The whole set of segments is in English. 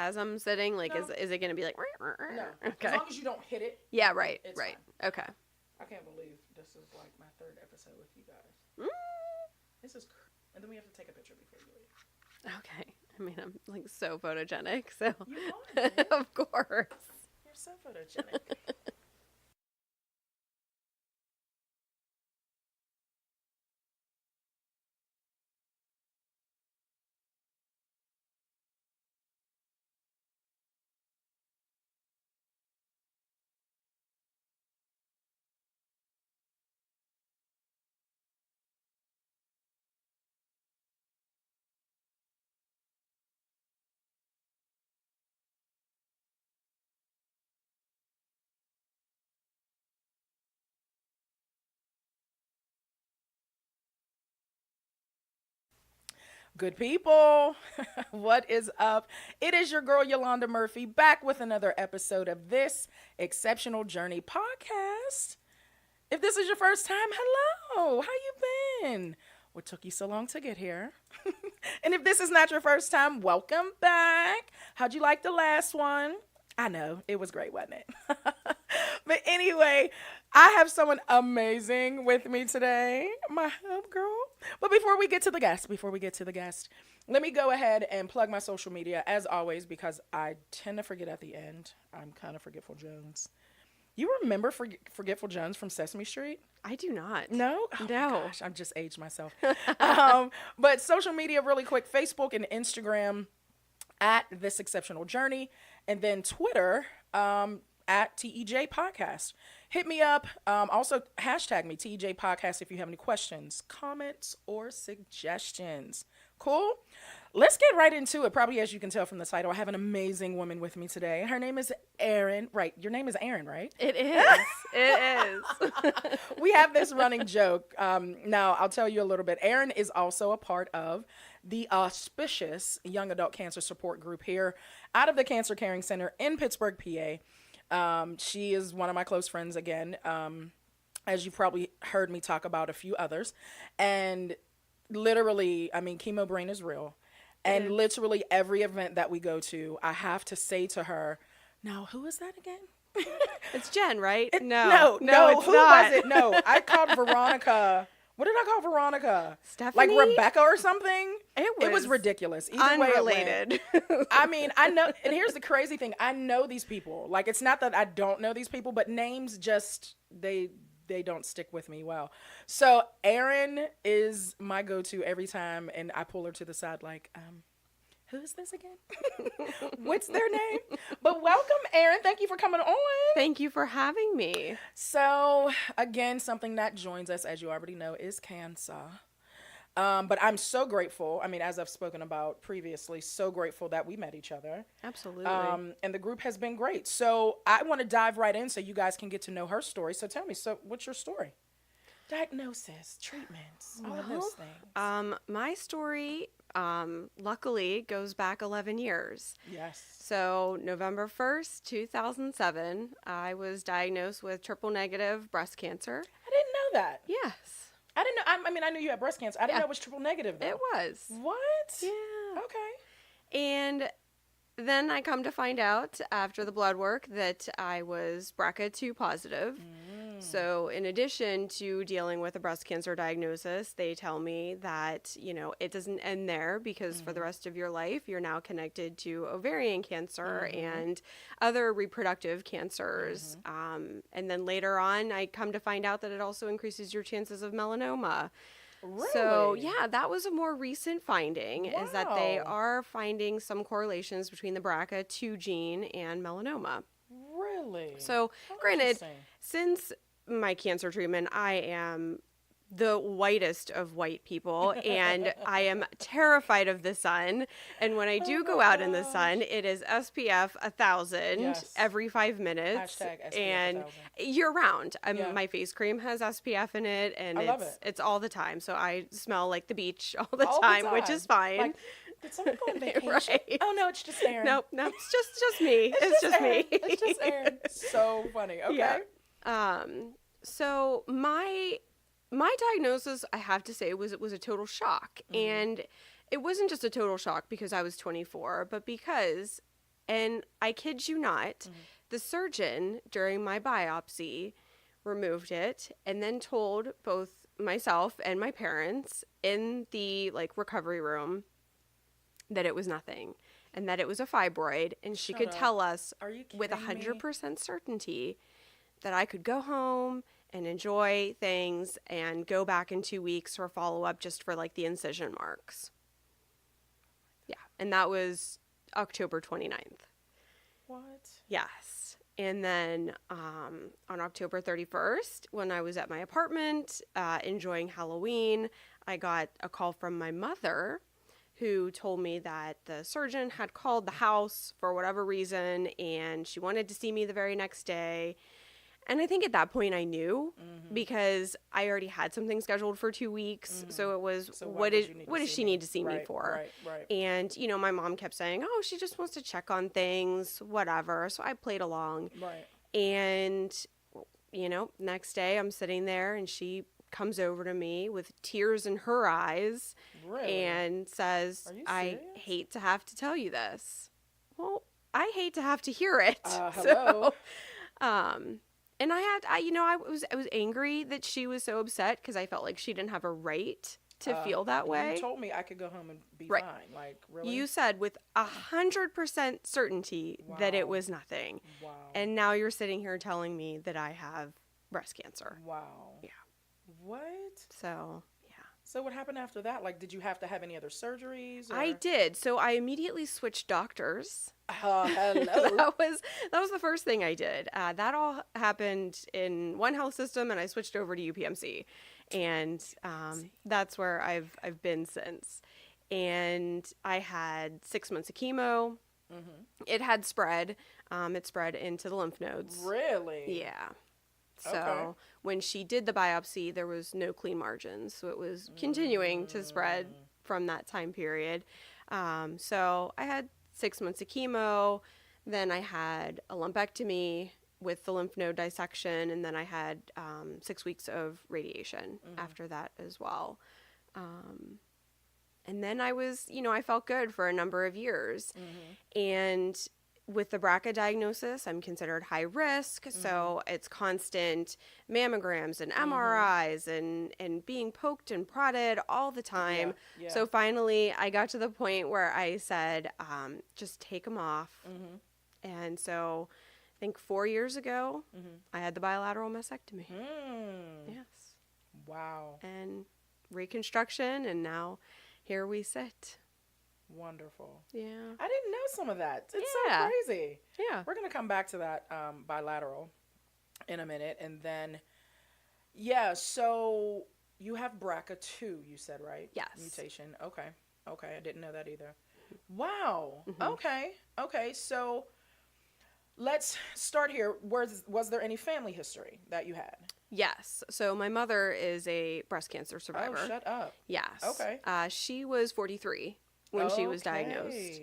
as I'm sitting? Like, No. is it going to be like... No. Okay. As long as you don't hit it. Yeah, right, It's right. fine. Okay. I can't believe this is like my third episode with you guys. Mm, This is and then we have to take a picture before you leave. okay. I mean, I'm like so photogenic, so... You are, man. Of course. You're so photogenic. Good people, what is up? It is your girl Yolanda Murphy back with another episode of this Exceptional Journey podcast. If this is your first time, hello, how you been? What took you so long to get here? And if this is not your first time, welcome back. How'd you like the last one? I know, it was great, wasn't it? But anyway, I have someone amazing with me today, my hub girl. But before we get to the guest, let me go ahead and plug my social media as always because I tend to forget at the end. I'm kind of Forgetful Jones. You remember Forgetful Jones from Sesame Street? I do not. No? Oh No. my gosh, I've just aged myself. But social media really quick, Facebook and Instagram at This Exceptional Journey, and then Twitter at TEJ Podcast. Hit me up. Also, hashtag me, TEJ Podcast, if you have any questions, comments, or suggestions. Cool? Let's get right into it. Probably as you can tell from the title, I have an amazing woman with me today. Her name is Erin. Right, your name is Erin, right? It is. It is. We have this running joke. Now, I'll tell you a little bit. Erin is also a part of the auspicious Young Adult Cancer Support Group here out of the Cancer Caring Center in Pittsburgh, PA. She is one of my close friends again, as you probably heard me talk about a few others. And literally, I mean, chemo brain is real. And literally every event that we go to, I have to say to her, now, who is that again? It's Jen, right? No, it's who not. was it? No, I called Veronica. What did I call Veronica? Stephanie? Like Rebecca or something? It was ridiculous. Either way it went. unrelated. I mean, I know, and here's the crazy thing. I know these people. Like, it's not that I don't know these people, but names just, they don't stick with me well. So Erin is my go-to every time, and I pull her to the side like, who is this again? What's their name? But welcome, Erin. Thank you for coming on. Thank you for having me. So, again, something that joins us, as you already know, is cancer. But I'm so grateful. I mean, as I've spoken about previously, so grateful that we met each other. Absolutely. And the group has been great. So I want to dive right in so you guys can get to know her story. So tell me, what's your story? Diagnosis, treatments, all of those things. My story, luckily, goes back 11 years. Yes. So November 1st, 2007, I was diagnosed with triple negative breast cancer. I didn't know that. Yes. I didn't know. I mean, I knew you had breast cancer. I didn't know it was triple negative, though. It was. What? Yeah. Okay. And then I come to find out after the blood work that I was BRCA2 positive. So in addition to dealing with a breast cancer diagnosis, they tell me that, it doesn't end there because for the rest of your life, you're now connected to ovarian cancer and other reproductive cancers. And then later on, I come to find out that it also increases your chances of melanoma. Really? So, yeah, that was a more recent finding, is that they Wow. are finding some correlations between the BRCA2 gene and melanoma. Really? So, How granted, interesting. since my cancer treatment, I am the whitest of white people, and I am terrified of the sun. And when I do go out in the sun, it is SPF 1000 Yes. every 5 minutes, Hashtag SPF and 1000. year round. Yeah. My face cream has SPF in it, and I love it. it's all the time. So I smell like the beach all the All the time, which is fine. Like, did someone go on vacation? Right. Oh, no, it's just Erin. Nope, it's just me. It's just Erin. me. It's just Erin. So funny. Okay. Yeah. So my diagnosis, I have to say, was a total shock. And it wasn't just a total shock because I was 24, but because And I kid you not, the surgeon during my biopsy removed it and then told both myself and my parents in the like recovery room that it was nothing and that it was a fibroid, and she could tell us Are you with kidding me? 100% certainty that I could go home and enjoy things and go back in 2 weeks for follow-up just for like the incision marks. Yeah, and that was October 29th. What? Yes. And then on October 31st, when I was at my apartment enjoying Halloween, I got a call from my mother who told me that the surgeon had called the house for whatever reason and she wanted to see me the very next day. And I think at that point I knew because I already had something scheduled for 2 weeks. So it was, So what does she need to see me for? Right. And, you know, my mom kept saying, oh, she just wants to check on things, whatever. So I played along. Right. And, you know, next day I'm sitting there and she comes over to me with tears in her eyes and says, I hate to have to tell you this. Well, I hate to have to hear it. Hello. So, and I was angry that she was so upset because I felt like she didn't have a right to feel that way. You told me I could go home and be fine. Like, really? You said with 100% certainty that it was nothing. Wow. And now you're sitting here telling me that I have breast cancer. Wow. Yeah. What? So, yeah. So what happened after that? Like, did you have to have any other surgeries? Or? I did. So I immediately switched doctors. Hello. that was the first thing I did. That all happened in one health system, and I switched over to UPMC, and that's where I've been since. And I had 6 months of chemo. It had spread. It spread into the lymph nodes. Really? Yeah. So when she did the biopsy, there was no clean margins, so it was continuing to spread from that time period. So I had 6 months of chemo, then I had a lumpectomy with the lymph node dissection, and then I had 6 weeks of radiation after that as well. And then I felt good for a number of years. And with the BRCA diagnosis, I'm considered high risk, so it's constant mammograms and MRIs and being poked and prodded all the time. Yeah. So finally, I got to the point where I said, just take them off. And so I think 4 years ago, I had the bilateral mastectomy. Yes. Wow. And reconstruction, and now here we sit. Wonderful. Yeah. I didn't know some of that. It's so crazy. Yeah. We're going to come back to that bilateral in a minute. And then, so you have BRCA2, you said, right? Yes. Mutation. Okay. I didn't know that either. Wow. Okay. So let's start here. Was there any family history that you had? Yes. So my mother is a breast cancer survivor. Oh, shut up. Yes. Okay. She was 43 when she was diagnosed.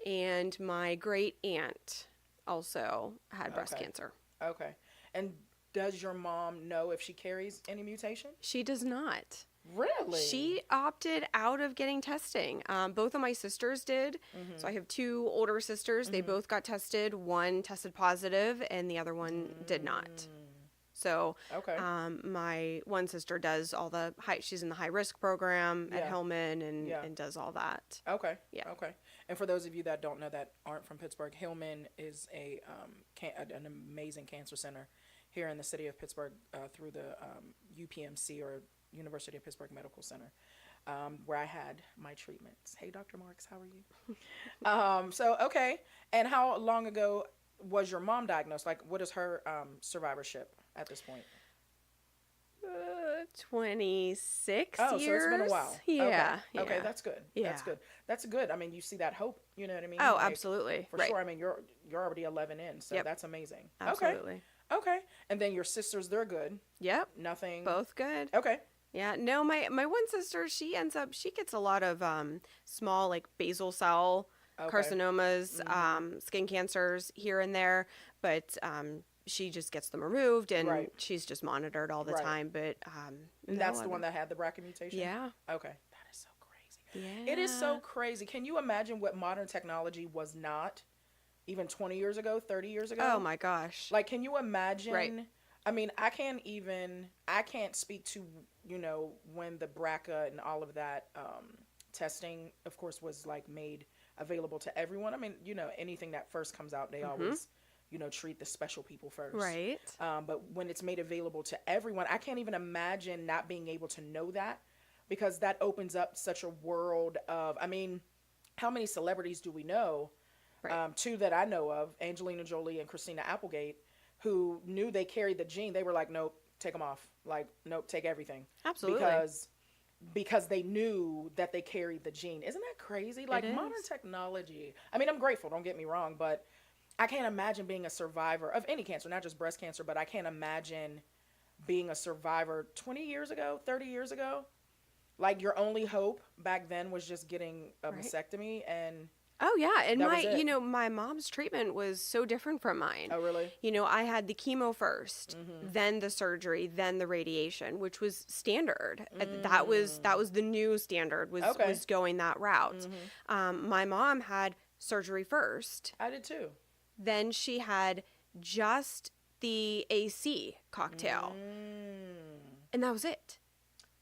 And my great aunt also had breast cancer. Okay. And does your mom know if she carries any mutation? She does not. Really? She opted out of getting testing. Both of my sisters did. So I have two older sisters. They both got tested. One tested positive and the other one did not. So my one sister does all the she's in the high risk program at Hillman and does all that. Okay. Yeah. Okay. And for those of you that don't know, that aren't from Pittsburgh, Hillman is an amazing cancer center here in the city of Pittsburgh through the UPMC, or University of Pittsburgh Medical Center, where I had my treatments. Hey, Dr. Marks, how are you? And how long ago was your mom diagnosed? Like, what is her survivorship at this point? 26 years. Oh, so it's been a while. Yeah. Okay, that's good. Yeah. That's good. I mean, you see that hope, you know what I mean? Oh, absolutely. For sure. I mean, you're already 11 in, so that's amazing. Absolutely. Okay. And then your sisters, they're good. Yep. Nothing. Both good. Okay. Yeah. No, my one sister, she gets a lot of small, like, basal cell carcinomas, skin cancers here and there, but she just gets them removed, and she's just monitored all the time. But that's the one that had the BRCA mutation? Yeah. Okay. That is so crazy. Yeah. It is so crazy. Can you imagine what modern technology was not even 20 years ago, 30 years ago. Oh my gosh. Like, can you imagine? Right. I mean, I can't speak to, when the BRCA and all of that testing, of course, was like made available to everyone. I mean, anything that first comes out, they always, treat the special people first. Right. But when it's made available to everyone, I can't even imagine not being able to know that, because that opens up such a world of, I mean, how many celebrities do we know? Right. Two that I know of, Angelina Jolie and Christina Applegate, who knew they carried the gene. They were like, nope, take them off. Like, nope, take everything. Absolutely. Because they knew that they carried the gene. Isn't that crazy? Like, modern technology. I mean, I'm grateful, don't get me wrong, but I can't imagine being a survivor of any cancer, not just breast cancer, but I can't imagine being a survivor 20 years ago, 30 years ago. Like, your only hope back then was just getting a vasectomy, and oh yeah, and my mom's treatment was so different from mine. Oh really? I had the chemo first, then the surgery, then the radiation, which was standard. That was the new standard, was going that route. My mom had surgery first. I did too. Then she had just the AC cocktail, and that was it.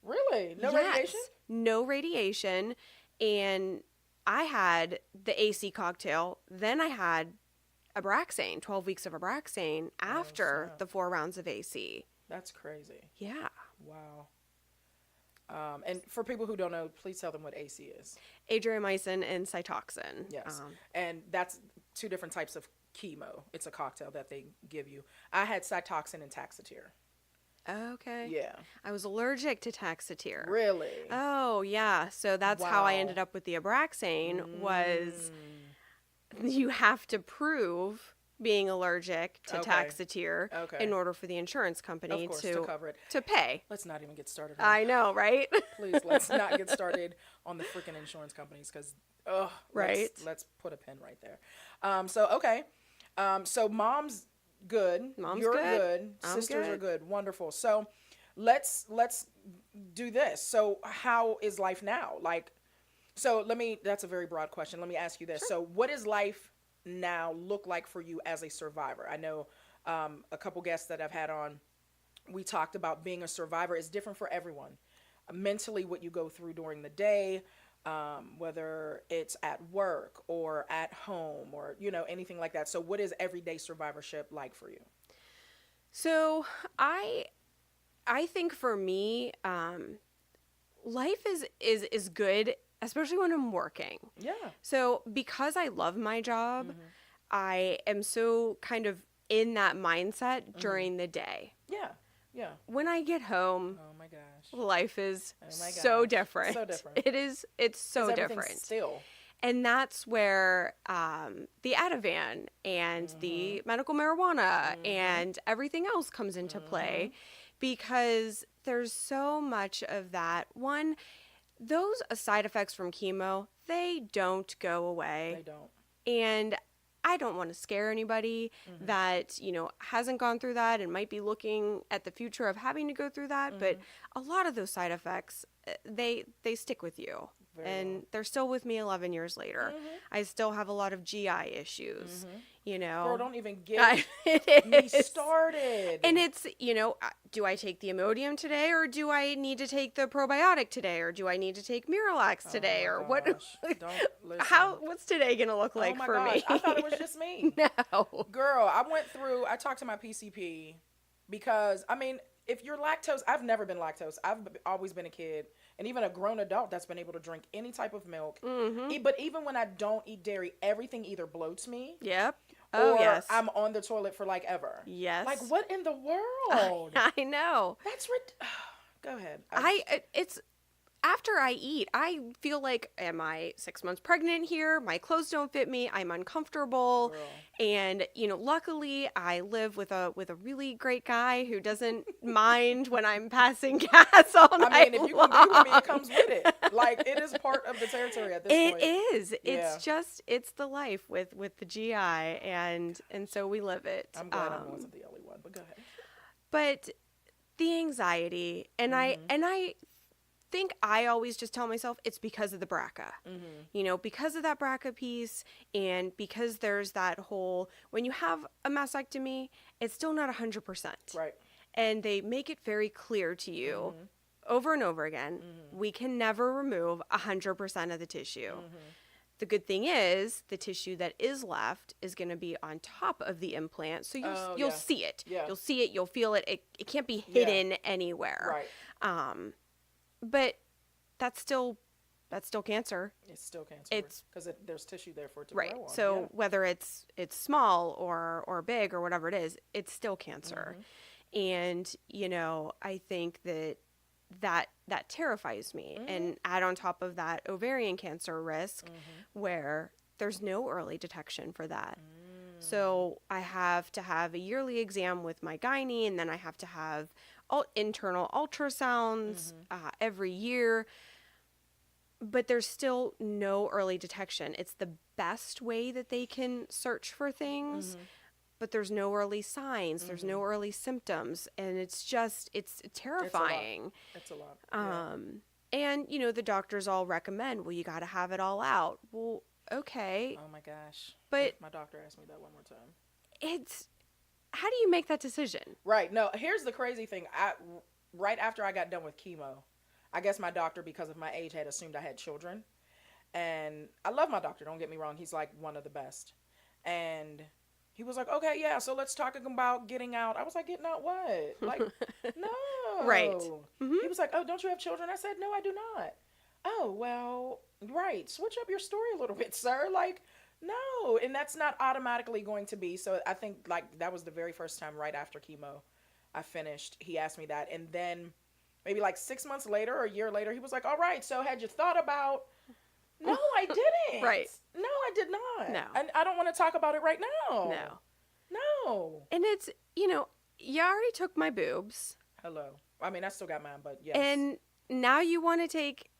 Really? No radiation? No radiation. And I had the AC cocktail. Then I had Abraxane, 12 weeks of Abraxane after the 4 rounds of AC. That's crazy. Yeah. Wow. And for people who don't know, please tell them what AC is. Adriamycin and Cytoxin. Yes. And that's 2 different types of chemo. It's a cocktail that they give you. I had Cytoxin and Taxotere. Okay. Yeah. I was allergic to Taxotere. Really? Oh, yeah. So that's how I ended up with the Abraxane, was you have to prove being allergic to Taxotere in order for the insurance company to cover it. To pay. Let's not even get started. I know, right? Please, let's not get started on the freaking insurance companies, because, right. Let's put a pin right there. So mom's good. You're good. Sisters are good. Wonderful. So let's do this. So how is life now? That's a very broad question. Let me ask you this. Sure. So what does life now look like for you as a survivor? I know a couple guests that I've had on, we talked about being a survivor is different for everyone. Mentally, what you go through during the day, whether it's at work or at home or, anything like that. So what is everyday survivorship like for you? So I think for me, life is good, especially when I'm working. Yeah. So because I love my job, I am so kind of in that mindset during the day. Yeah. Yeah. When I get home, oh my gosh, life is so different. So different. It's so different. Still. And that's where the Ativan and the medical marijuana and everything else comes into play, because there's so much of that. One, those side effects from chemo, they don't go away. They don't. And I don't want to scare anybody that, hasn't gone through that and might be looking at the future of having to go through that. But a lot of those side effects, they stick with you. And they're still with me 11 years later. I still have a lot of GI issues, Girl, don't even get me started. And it's, do I take the Imodium today, or do I need to take the probiotic today, or do I need to take Miralax today, or what? Don't listen. What's today going to look like for me? I thought it was just me. No. Girl, I talked to my PCP because, if you're lactose, I've never been lactose. I've always been a kid and even a grown adult that's been able to drink any type of milk. But even when I don't eat dairy, everything either bloats me. Yep. Oh, or yes. I'm on the toilet for ever. Yes. Like, what in the world? I know. That's Go ahead. It's after I eat, I feel like, am I 6 months pregnant here? My clothes don't fit me. I'm uncomfortable. Girl. And, luckily I live with a really great guy who doesn't mind when I'm passing gas all night if you can be with me, it comes with it. Like, it is part of the territory at this point. It is. Yeah. It's the life with the GI, and so we live it. I'm glad I wasn't the only one, but go ahead. But the anxiety, and I think I always just tell myself it's because of the BRCA. You know, because of that BRCA piece, and because there's that whole, when you have a mastectomy, it's still not 100%. Right. And they make it very clear to you over and over again, we can never remove 100% of the tissue. The good thing is the tissue that is left is going to be on top of the implant. So you'll see it. Yeah. You'll see it. You'll feel it. It can't be hidden anywhere. Right. But that's still cancer. It's still cancer. It's because there's tissue there for it to right. grow on. So whether it's small or big or whatever it is, it's still cancer. And, you know, I think that terrifies me. And add on top of that ovarian cancer risk where there's no early detection for that. So I have to have a yearly exam with my gynae, and then I have to have internal ultrasounds every year. But there's still no early detection. It's the best way that they can search for things. But there's no early signs. There's no early symptoms. And it's terrifying. It's a lot. And, you know, the doctors all recommend, well, you got to have it all out. Well, okay. Oh, my gosh. But my doctor asked me that one more time. How do you make that decision? Right. No, here's the crazy thing. Right after I got done with chemo, I guess my doctor, because of my age, had assumed I had children. And I love my doctor. Don't get me wrong. He's like one of the best. And he was like, okay, yeah, so let's talk about getting out. I was like, getting out what? Like, no. Right. He was like, oh, don't you have children? I said, no, I do not. Oh, well, right. Switch up your story a little bit, sir. Like, no. And that's not automatically going to be. So I think, like, that was the very first time right after chemo I finished. He asked me that. And then maybe like 6 months later or a year later, he was like, all right, so had you thought about... No, I didn't. Right. No, I did not. No. And I don't want to talk about it right now. No. And it's, you know, you already took my boobs. Hello. I mean, I still got mine, but yes. And now you want to take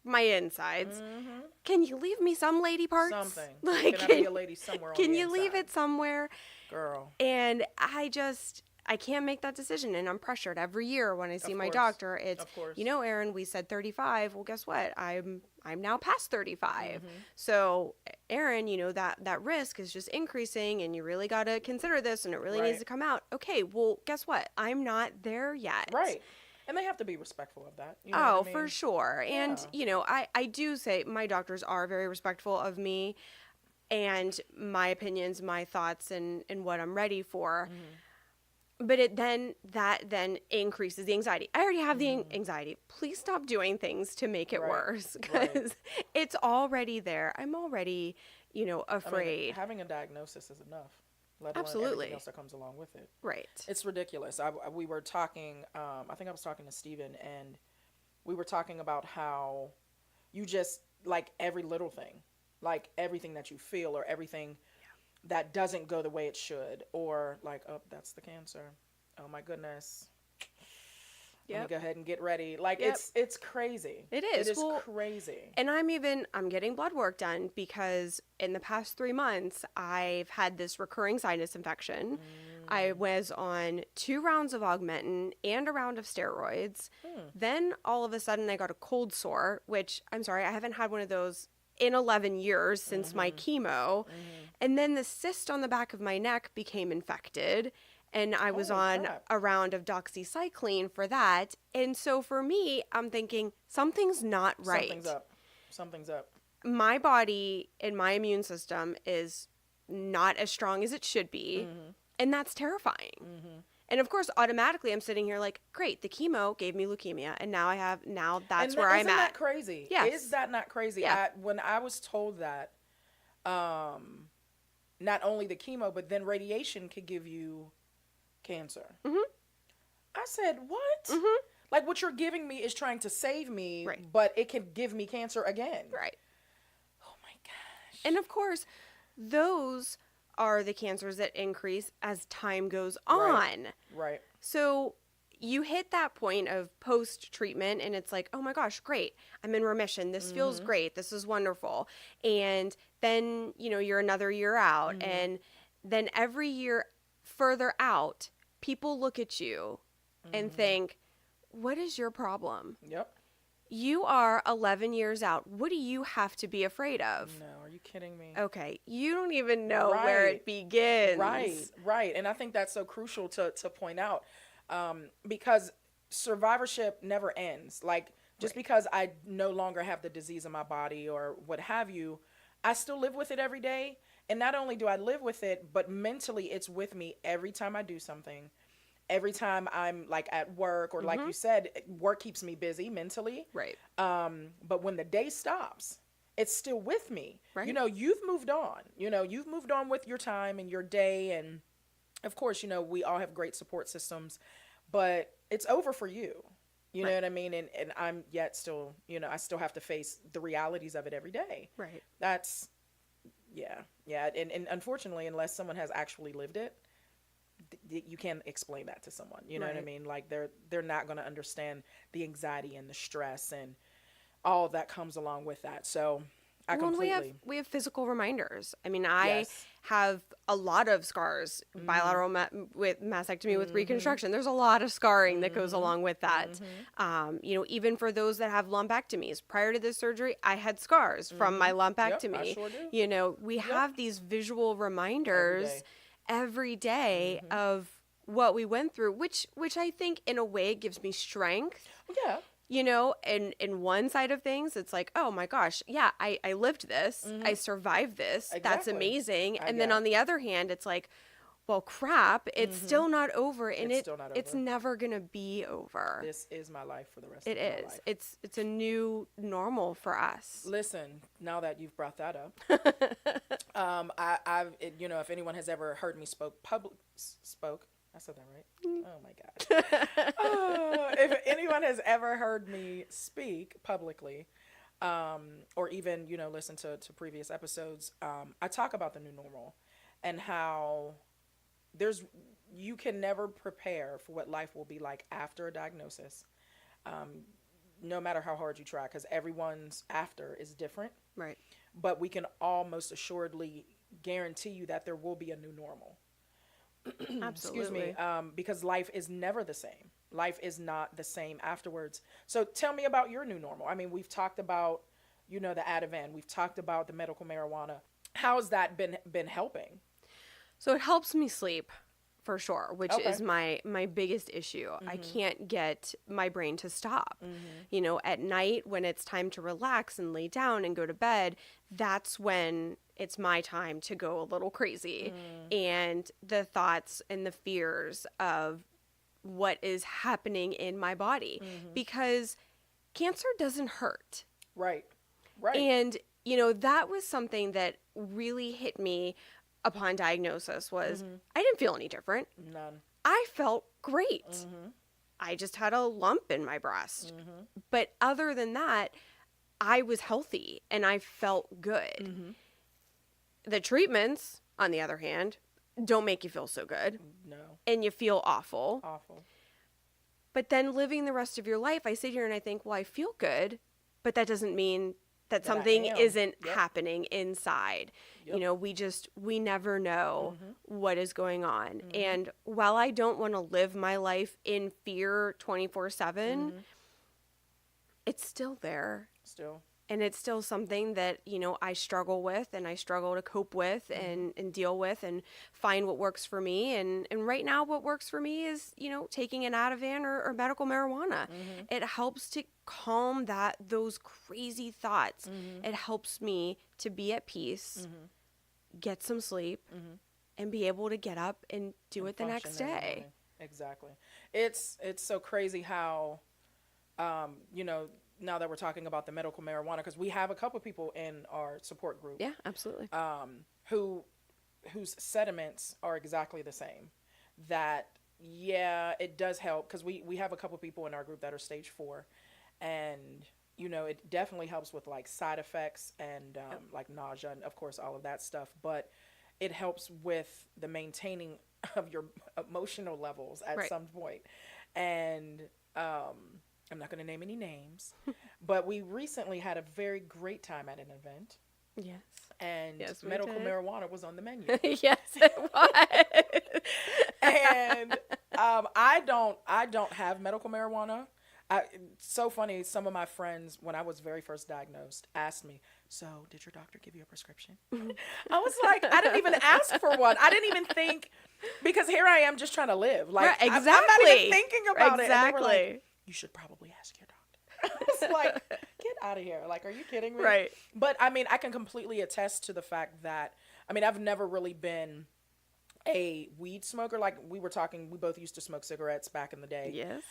my insides. Can you leave me some lady parts? Something. Like, can I be a lady somewhere on the Can you inside? leave it somewhere? Girl. And I can't make that decision, and I'm pressured every year when I see my doctor. It's, you know, Erin, we said 35. Well, guess what? I'm now past 35. So, Erin, you know, that risk is just increasing, and you really got to consider this, and it really needs to come out. Okay, well, guess what? I'm not there yet. Right. And they have to be respectful of that. You know what I mean? For sure. Yeah. And, you know, I do say my doctors are very respectful of me and my opinions, my thoughts, and what I'm ready for. But that then increases the anxiety. I already have the anxiety. Please stop doing things to make it worse, because it's already there. I'm already, you know, afraid. I mean, having a diagnosis is enough. Let alone Absolutely. everything else that comes along with it. Right. It's ridiculous. We were talking, I think I was talking to Steven, and we were talking about how you just, like, every little thing, like everything that you feel or everything that doesn't go the way it should, or like, oh, that's the cancer. Oh my goodness. Let me go ahead and get ready. Like, it's crazy. It is. It is crazy. And I'm getting blood work done because in the past 3 months, I've had this recurring sinus infection. I was on 2 rounds of Augmentin and a round of steroids. Then all of a sudden I got a cold sore, which, I'm sorry, I haven't had one of those in 11 years since my chemo. And then the cyst on the back of my neck became infected, and I was on a round of doxycycline for that. And so for me, I'm thinking something's not right. Something's up. My body and my immune system is not as strong as it should be, and that's terrifying. And of course, automatically, I'm sitting here like, great, the chemo gave me leukemia, and now that's where I'm at. Isn't that crazy? Yes. Is that not crazy? Yeah. When I was told that, not only the chemo, but then radiation could give you cancer. I said, what? Like, what you're giving me is trying to save me, but it can give me cancer again. Right. Oh, my gosh. And of course, those are the cancers that increase as time goes on. Right. So you hit that point of post-treatment, and it's like, oh my gosh, great. I'm in remission. This feels great. This is wonderful. And then, you know, you're another year out. And then every year further out, people look at you and think, what is your problem? Yep. You are 11 years out. What do you have to be afraid of? No, are you kidding me? Okay, you don't even know where it begins. Right. And I think that's so crucial to point out, because survivorship never ends. Like, just because I no longer have the disease in my body or what have you, I still live with it every day. And not only do I live with it, but mentally it's with me every time I do something. Every time I'm like at work, or like you said, work keeps me busy mentally. Right. But when the day stops, it's still with me. Right. You know, you've moved on. You know, you've moved on with your time and your day. And of course, you know, we all have great support systems, but it's over for you. You know what I mean? And I'm yet still, you know, I still have to face the realities of it every day. Right. That's, yeah. And unfortunately, unless someone has actually lived it, you can't explain that to someone. You know what I mean? Like, they're not going to understand the anxiety and the stress and all that comes along with that. So I completely. We have physical reminders. I mean, I have a lot of scars, bilateral with mastectomy, with reconstruction. There's a lot of scarring that goes along with that. You know, even for those that have lumpectomies, prior to this surgery, I had scars from my lumpectomy. Yep, I sure do. You know, we have these visual reminders every day of what we went through, which I think in a way gives me strength. Yeah. You know, and in one side of things, it's like, oh my gosh, yeah, I lived this. I survived this. Exactly. That's amazing. And then on the other hand, it's like, well, crap, it's still not over, and it's never going to be over. This is my life for the rest of my life. It is. It's a new normal for us. Listen, now that you've brought that up, you know, if anyone has ever heard me spoke, I said that right? Oh my God. If anyone has ever heard me speak publicly, or even, you know, listen to previous episodes, I talk about the new normal and how you can never prepare for what life will be like after a diagnosis, no matter how hard you try, because everyone's after is different. Right. But we can almost assuredly guarantee you that there will be a new normal. Absolutely. Excuse me, because life is never the same. Life is not the same afterwards. So tell me about your new normal. I mean, we've talked about, you know, the Ativan. We've talked about the medical marijuana. How has that been helping? So it helps me sleep, for sure, which is my biggest issue. I can't get my brain to stop. You know, at night when it's time to relax and lay down and go to bed, that's when it's my time to go a little crazy. And the thoughts and the fears of what is happening in my body, because cancer doesn't hurt. Right. And, you know, that was something that really hit me upon diagnosis was I didn't feel any different. None. I felt great. I just had a lump in my breast. But other than that, I was healthy and I felt good. The treatments, on the other hand, don't make you feel so good. No. And you feel awful. Awful. But then living the rest of your life, I sit here and I think, well, I feel good, but that doesn't mean that something isn't happening inside. You know, we never know what is going on. And while I don't want to live my life in fear 24/7, it's still there. And it's still something that, you know, I struggle with and I struggle to cope with and deal with and find what works for me. And right now what works for me is, you know, taking an Ativan or medical marijuana. It helps to calm those crazy thoughts. It helps me to be at peace, get some sleep, and be able to get up and do it the next day. Exactly. It's so crazy how, you know, now that we're talking about the medical marijuana, because we have a couple people in our support group. Yeah, absolutely. Whose sentiments are exactly the same. That, yeah, it does help, because we have a couple people in our group that are stage 4. And, you know, it definitely helps with like side effects and like nausea and of course all of that stuff. But it helps with the maintaining of your emotional levels at some point. And, I'm not going to name any names, but we recently had a very great time at an event. Yes. And medical marijuana was on the menu. Yes, it was. And I don't have medical marijuana. It's so funny. Some of my friends, when I was very first diagnosed, asked me, "So, did your doctor give you a prescription?" I was like, I didn't even ask for one. I didn't even think, because here I am just trying to live. Like, right, exactly. I'm not even thinking about it. And they were Exactly. like, "You should probably ask your doctor." I was like, get out of here. Like, are you kidding me? Right. But I mean, I can completely attest to the fact that, I mean, I've never really been a weed smoker. Like we were talking, we both used to smoke cigarettes back in the day. Yes.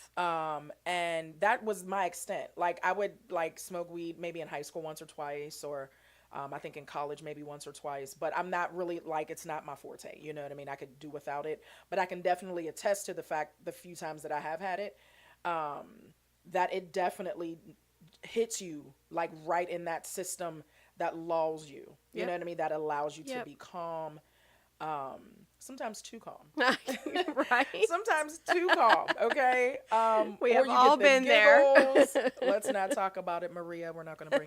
And that was my extent. Like I would like smoke weed maybe in high school once or twice, or I think in college maybe once or twice, but I'm not really like, it's not my forte. You know what I mean? I could do without it, but I can definitely attest to the fact the few times that I have had it, that it definitely hits you like right in that system that lulls you. You know what I mean? That allows you to be calm. Sometimes too calm. Right. Sometimes too calm. Okay. We or have you all get the been giggles. there. Let's not talk about it, Maria. We're not going to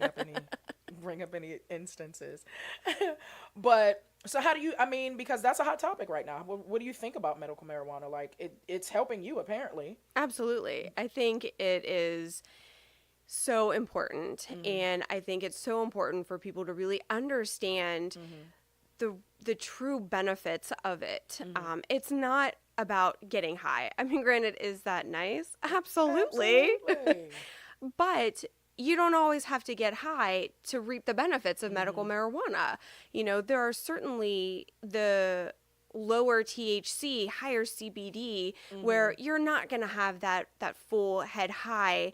bring up any instances. But so how do you? I mean, because that's a hot topic right now. What do you think about medical marijuana? Like it's helping you apparently. Absolutely. I think it is so important, and I think it's so important for people to really understand the true benefits of it. It's not about getting high. I mean, granted, is that nice? Absolutely. But you don't always have to get high to reap the benefits of medical marijuana. You know, there are certainly the lower THC, higher CBD, where you're not going to have that full head high,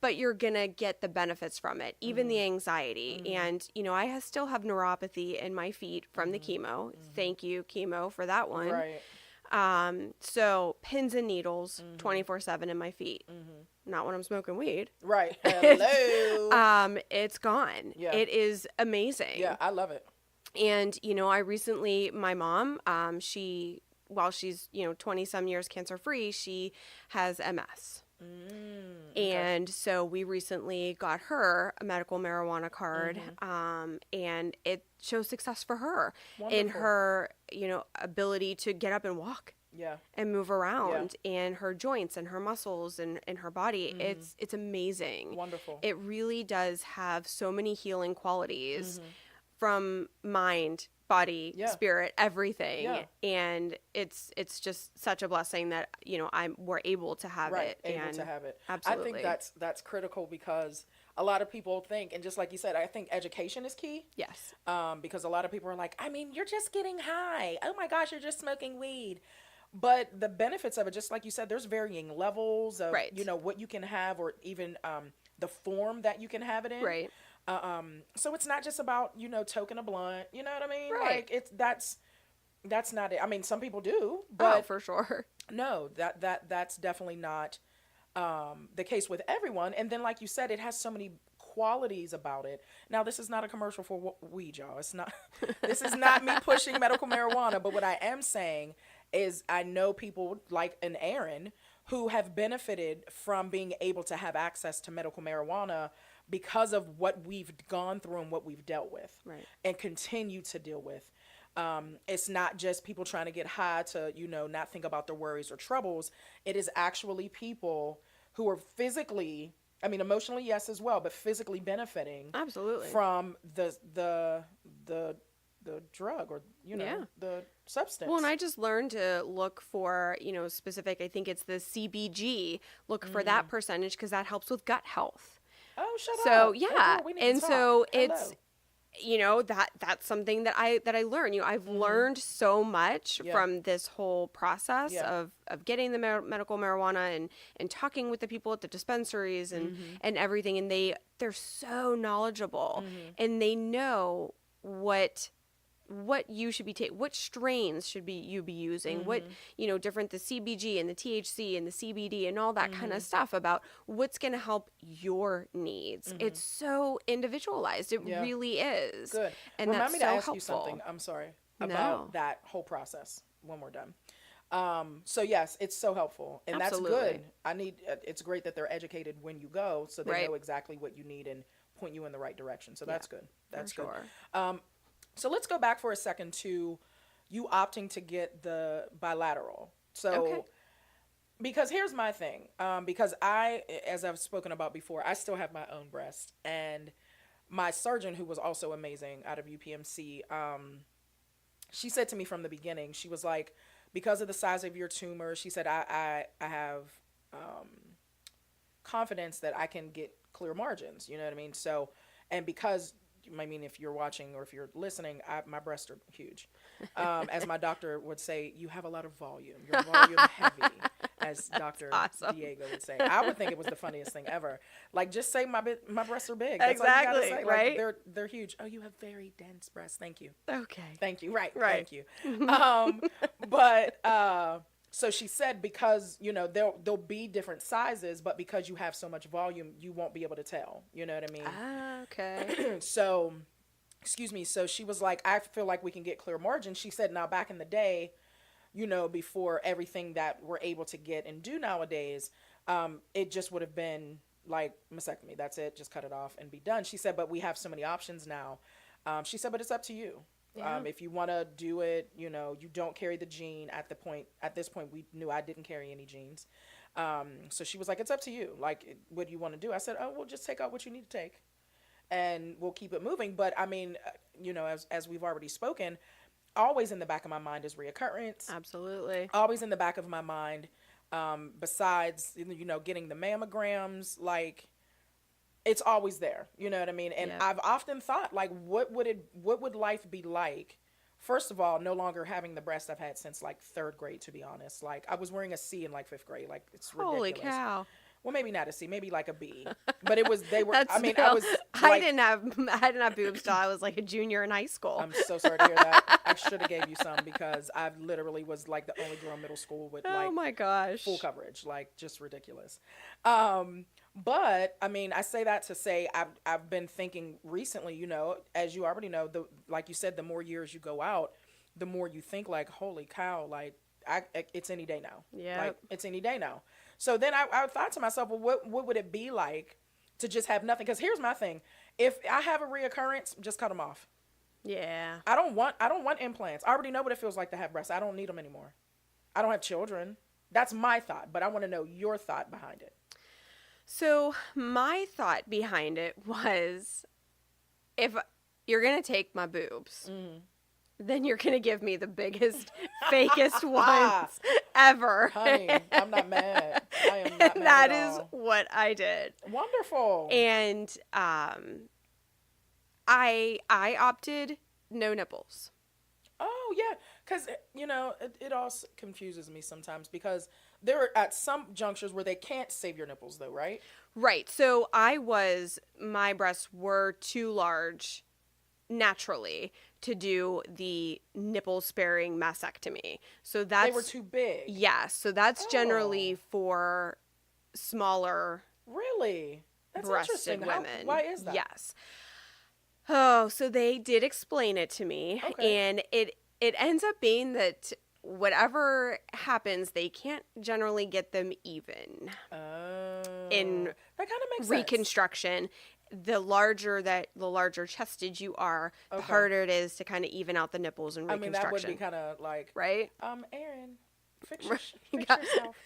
but you're going to get the benefits from it, even the anxiety. And, you know, I still have neuropathy in my feet from the chemo. Thank you, chemo, for that one. Right. So pins and needles 24/7 in my feet. Not when I'm smoking weed. Right. Hello. It's gone. Yeah. It is amazing. Yeah, I love it. And, you know, my mom, while she's, you know, 20 some years cancer free, she has MS. And so we recently got her a medical marijuana card, and it shows success for her in her, you know, ability to get up and walk. Yeah. And move around, and her joints and her muscles and her body. It's amazing. Wonderful. It really does have so many healing qualities from mind, body, spirit, everything. Yeah. And it's just such a blessing that, you know, we're able to have it. Able to have it. Absolutely. I think that's critical, because a lot of people think, and just like you said, I think education is key. Yes. Because a lot of people are like, I mean, you're just getting high. Oh my gosh, you're just smoking weed. But the benefits of it, just like you said, there's varying levels of, you know, what you can have, or even the form that you can have it in. Right. So it's not just about, you know, toking a blunt, you know what I mean? Right. Like that's not it. I mean, some people do, but for sure. No, that's definitely not the case with everyone. And then, like you said, it has so many qualities about it. Now, this is not a commercial for weed, y'all. It's not. This is not me pushing medical marijuana. But what I am saying is, I know people like an Erin who have benefited from being able to have access to medical marijuana because of what we've gone through and what we've dealt with, and continue to deal with. It's not just people trying to get high to, you know, not think about their worries or troubles. It is actually people who are physically, I mean, emotionally, yes, as well, but physically benefiting from the drug, or, you know, the substance. Well, and I just learned to look for, you know, specific, I think it's the CBG, look for that percentage, because that helps with gut health. Oh, shut up. So, yeah. Hey, girl, and so it's, you know, that's something that I learned. You know, I've learned so much from this whole process of getting the medical marijuana and talking with the people at the dispensaries and everything. And they're so knowledgeable, and they know what you should be taking, what strains should you be using, what, you know, different, the CBG and the THC and the CBD and all that kind of stuff, about what's going to help your needs. It's so individualized. It really is. Good. And Remind that's me so to ask helpful. you something. I'm sorry about that whole process when we're done. So yes, it's so helpful, and Absolutely. that's good. It's great that they're educated when you go, so they know exactly what you need and point you in the right direction. So that's good. That's good. So let's go back for a second to you opting to get the bilateral. So Because here's my thing. Because as I've spoken about before, I still have my own breast, and my surgeon, who was also amazing out of UPMC, she said to me from the beginning, she was like, because of the size of your tumor, she said, I have confidence that I can get clear margins. You know what I mean? So, and because, I mean, if you're watching or if you're listening, my breasts are huge. As my doctor would say, you have a lot of volume. You're volume heavy, as Dr. Awesome. Diego would say. I would think it was the funniest thing ever. Like, just say my breasts are big. That's exactly, all you gotta say. Right? Like, they're huge. Oh, you have very dense breasts. Thank you. Okay. Thank you. Right. Right. Thank you. But so she said, because, there'll be different sizes, but because you have so much volume, you won't be able to tell. You know what I mean? Ah, okay. So, excuse me. So she was like, I feel like we can get clear margins. She said, now back in the day, before everything that we're able to get and do nowadays, it just would have been like mastectomy. That's it. Just cut it off and be done. She said, but we have so many options now. She said, but it's up to you. Yeah. If you want to do it, you don't carry the gene at this point, we knew I didn't carry any genes. So she was like, it's up to you. Like, what do you want to do? I said, oh, we'll just take out what you need to take and we'll keep it moving. But I mean, as we've already spoken, always in the back of my mind is reoccurrence. Absolutely. Always in the back of my mind. Besides, getting the mammograms, like, it's always there. You know what I mean? And yeah. I've often thought, like, what would life be like? First of all, no longer having the breast I've had since like 3rd grade, to be honest. Like, I was wearing a C in like 5th grade. Like, it's ridiculous. Holy cow. Well, maybe not a C, maybe like a B. But they were, I didn't have boobs till I was like a junior in high school. I'm so sorry to hear that. I should have gave you some, because I literally was like the only girl in middle school with like, oh my gosh, full coverage, like, just ridiculous. But I mean, I say that to say I've been thinking recently, as you already know, like you said, the more years you go out, the more you think like, holy cow, like it's any day now. Yeah, like it's any day now. So then I thought to myself, well, what would it be like to just have nothing? Because here's my thing: if I have a reoccurrence, just cut them off. Yeah, I don't want implants. I already know what it feels like to have breasts. I don't need them anymore. I don't have children. That's my thought, but I want to know your thought behind it. So my thought behind it was, if you're going to take my boobs, then you're going to give me the biggest, fakest ones ever. Honey, I'm not mad. I am not mad that at is all. what I did. Wonderful. And I opted no nipples. Oh, yeah. Because, it all confuses me sometimes, because there are at some junctures where they can't save your nipples, though, right? Right. So my breasts were too large naturally to do the nipple sparing mastectomy. So they were too big. Yeah. So that's generally for smaller. Really? That's breasted interesting. women. Why is that? Yes. Oh, so they did explain it to me, and it ends up being that whatever happens, they can't generally get them even. Oh, in that kind of makes reconstruction. The larger chested you are, the harder it is to kind of even out the nipples in reconstruction. I mean, that would be kind of like, right? Erin, fix yourself.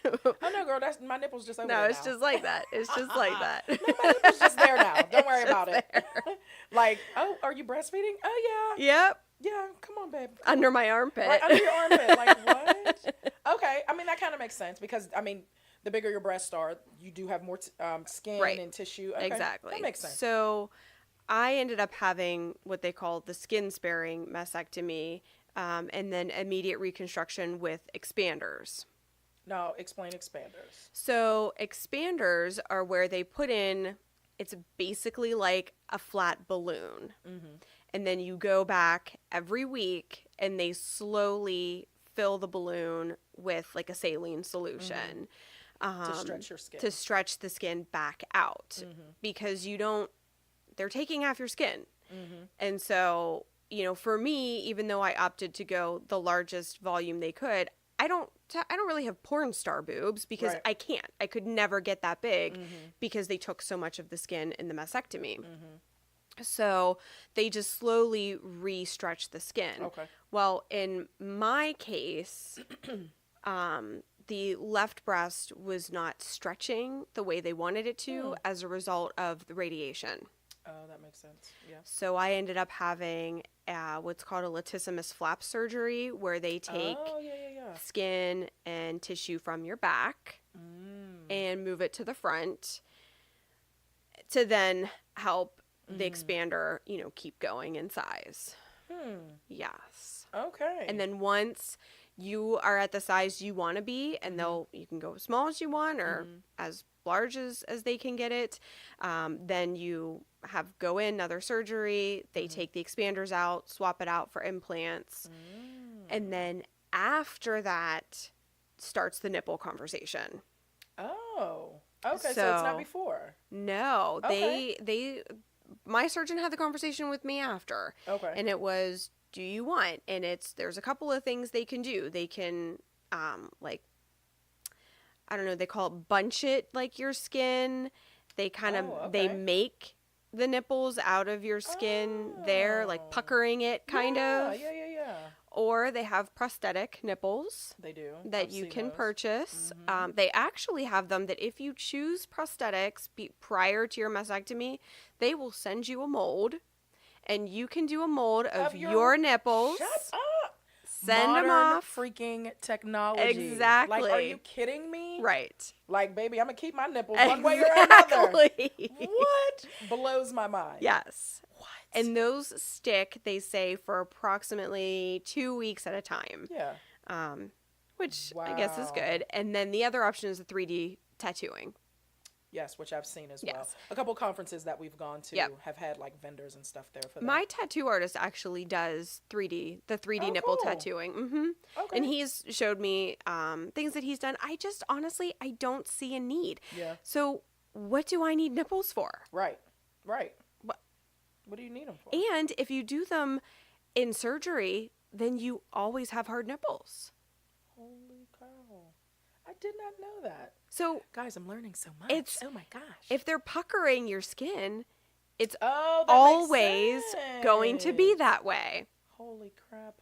Oh no, girl, that's my nipples just over there. No, it's just like that. It's just like that. No, my nipples just there now. Don't worry about it. Like, oh, are you breastfeeding? Oh yeah. Yep. Yeah, come on, babe. Under my armpit. Right under your armpit. Like, what? Okay. I mean, that kind of makes sense, because, I mean, the bigger your breasts are, you do have more skin and tissue. Okay. Exactly. That makes sense. So I ended up having what they call the skin sparing mastectomy, and then immediate reconstruction with expanders. Now, explain expanders. So expanders are where they put in, it's basically like a flat balloon. Mm-hmm. And then you go back every week and they slowly fill the balloon with like a saline solution. To stretch your skin. To stretch the skin back out. Because they're taking half your skin. And so, for me, even though I opted to go the largest volume they could, I don't really have porn star boobs, because I can't. I could never get that big because they took so much of the skin in the mastectomy. So they just slowly re-stretch the skin. Okay. Well, in my case, the left breast was not stretching the way they wanted it to as a result of the radiation. Oh, that makes sense. Yeah. So I ended up having what's called a latissimus flap surgery, where they take skin and tissue from your back and move it to the front to then help the expander, keep going in size. Yes. Okay. And then once you are at the size you want to be, and you can go as small as you want or as large as they can get it, then you go in another surgery. They take the expanders out, swap it out for implants, and then after that starts the nipple conversation. Oh, okay. So it's not before. No, okay. My surgeon had the conversation with me after. Okay. And it was, do you want? And there's a couple of things they can do. They can, I don't know, they call it bunch it like your skin. They kind of, they make the nipples out of your skin there, like puckering it kind of. Yeah. Or they have prosthetic nipples. They do. That you can purchase. They actually have them that if you choose prosthetics prior to your mastectomy, they will send you a mold. And you can do a mold of your nipples. Shut up. Send Modern them off. Freaking technology. Exactly. Like, are you kidding me? Right. Like, baby, I'm going to keep my nipples one way or another. Exactly. What? Blows my mind. Yes. What? And those stick, they say, for approximately 2 weeks at a time. Yeah. Which I guess is good. And then the other option is the 3D tattooing. Yes, which I've seen as well. A couple conferences that we've gone to have had like vendors and stuff there for that. My tattoo artist actually does the 3D nipple tattooing. Okay. And he's showed me things that he's done. I just honestly, I don't see a need. Yeah. So what do I need nipples for? Right. What do you need them for? And if you do them in surgery, then you always have hard nipples. Holy cow. I did not know that. So, guys, I'm learning so much. Oh my gosh. If they're puckering your skin, it's that always going to be that way. Holy crap.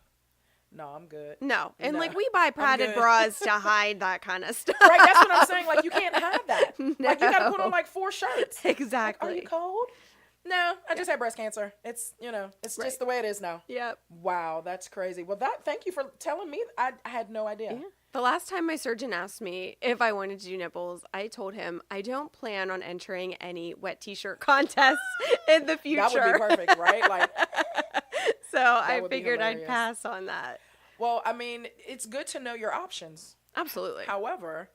No, I'm good. No. And we buy padded bras to hide that kind of stuff. Right, that's what I'm saying. Like, you can't have that. No. Like, you got to put on 4 shirts. Exactly. Like, are you cold? No, I just had breast cancer. It's, it's just the way it is now. Yep. Wow, that's crazy. Well, thank you for telling me. I had no idea. Yeah. The last time my surgeon asked me if I wanted to do nipples, I told him I don't plan on entering any wet t-shirt contests in the future. That would be perfect, right? Like, so I figured I'd pass on that. Well, I mean, it's good to know your options. Absolutely. However,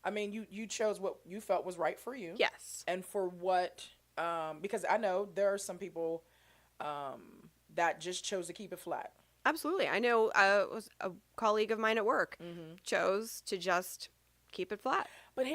I mean, you chose what you felt was right for you. Yes. And for what, because I know there are some people that just chose to keep it flat. Absolutely. I know was a colleague of mine at work chose to just keep it flat. But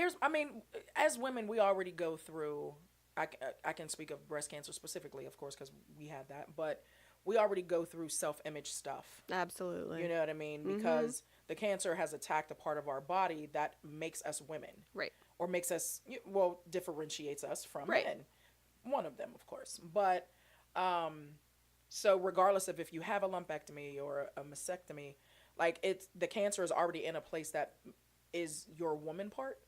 as women, we already go through, I can speak of breast cancer specifically, of course, because we had that, but we already go through self-image stuff. Absolutely. You know what I mean? Because the cancer has attacked a part of our body that makes us women. Right. Or makes us, differentiates us from men. One of them, of course. But, so regardless of if you have a lumpectomy or a mastectomy, like the cancer is already in a place that is your woman part.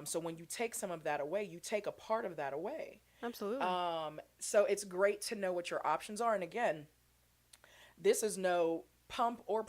So when you take some of that away, you take a part of that away. Absolutely. So it's great to know what your options are. And again, this is no pump or